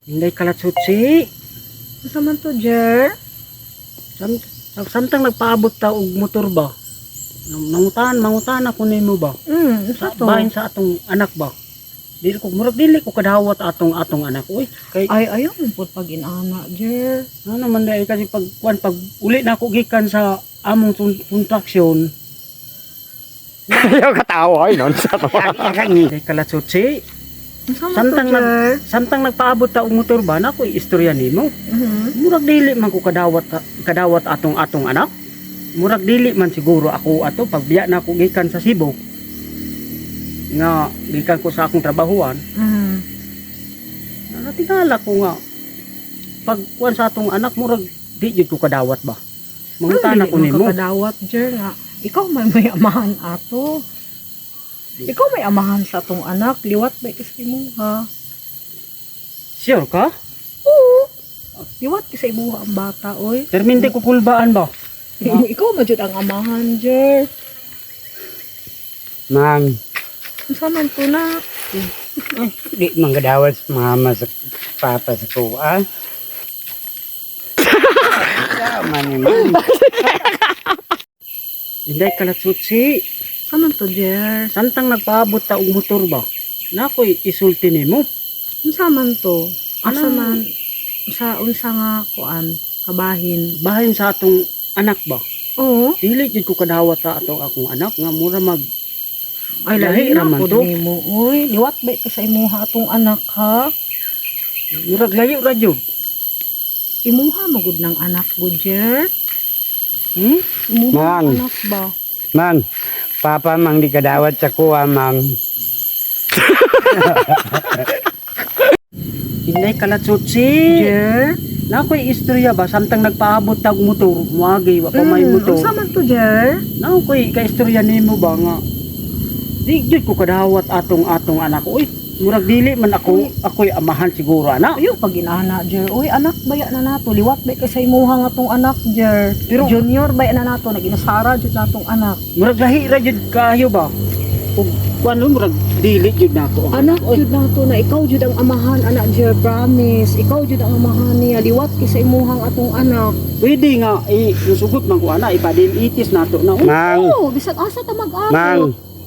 Hindi kalatsutsi. Asa man to, Jer? Samtang nagpaabot ta og motor ba? Mangutan ako nimo ba? Sa to. Bahin sa atong anak ba? Dili ko kadawat atong anak. Uy, kay Ay, ayaw mo po pag inana, Jer. ano man dai kasi pag uli na ako gikan sa among contraction. Ayaw katawa ay non sa to. Hindi kalatsutsi. Asa man to, Jer? Samtang nagpaabot ta og motor ba na ko istorya nimo. Mhm. Murag dili man ko kadawat atong anak. Murag dili man siguro ako ato pagbiya na ako gikan sa Cebu. Nga gikan ko sa akong trabahuan. Mhm. Natingala ko nga pag kuan sa atong anak murag di jud ko kadawat ba. Mangutana ko nimo. Kadawat, Jer, nga. Ikaw may amahan ato. Ikaw may amahan sa atong anak. Liwat ba kasi mo, ha? Sure ka? Oo. Liwat kasi ibuha ang bata, oy. Terminte ko kulbaan ba? Ikaw majud ang amahan, Jer. Mang, Asa man to na? di manggadawat sa mama sa papa sa kuha. Sama ni Mang. Hindi kalatsutsi. Asa man to, Jer? Samtang nagpaabot ta og motor ba? Na ko'y isulti nimo. Unsa man to? Asa Ano? man sa unsa nga kuan kabahin? Bahin sa atong anak ba? Oo. Dili jud ko kadawat ta atong akong anak nga mura mag Ay Lahi lahi na raman po to. nimo. Uy, liwat ba ka sa imuha atong anak, ha? murag layo ra jud. Imuha magud ng anak go, Jer. Hmm? Imuha Mang. ng anak ba? Mang, papa mang di kadawat sa kuha, Mang. Hindi kalatsutsi. Jer? Na ko'y istorya ba samtang nagpaabot ta og motor, muagi wa pa may motor. Unsa man to, Jer? Na ko'y kaistorya nimo ba nga di jud ko kadawat atong anak. Uy, murag dili man ako'y amahan siguro ana. Ayo pag inana, Jer. Uy, anak baya na nato. Liwat ba ka sa imuha nga atong anak, Jer? Pero- Junior baya na nato. Naginasara jud natong anak. Murag lahi ra jud kayo ba? Ug kuno murag dili jud nako. Anak jud nato na ikaw jud ang amahan, anak, Jer. Promise. Ikaw jud ang amahan niya. Liwat ka sa imuhang atong anak. Pwede nga isugot man ko ana ipadimitis nato na. Uy, Mang, Oo, bisag asa ta mag-abot. Mang,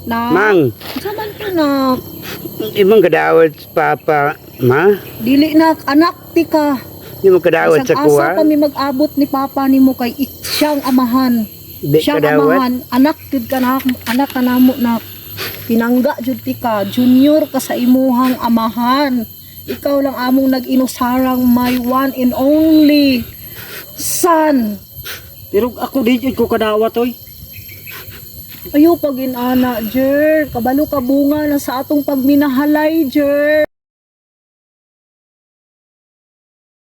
Na, Mang, sa man to na, di mo kadawat sa papa, ma? dili na, anak ti ka. Di mo kadawat Bisag sa asa kuha? kami mag-abot ni papa ni mo kay siyang amahan. Di Siyang kadawat? amahan, anak jud ka na, anak ka namo na, pinangga jud ti ka, junior ka sa imuhang amahan. Ikaw lang among nag-inusarang my one and only son. pero ako di jud ko kadawat oy. Ayaw pag inana, Jer. Kabalo ka bunga na sa atong pagminahalay, Jer.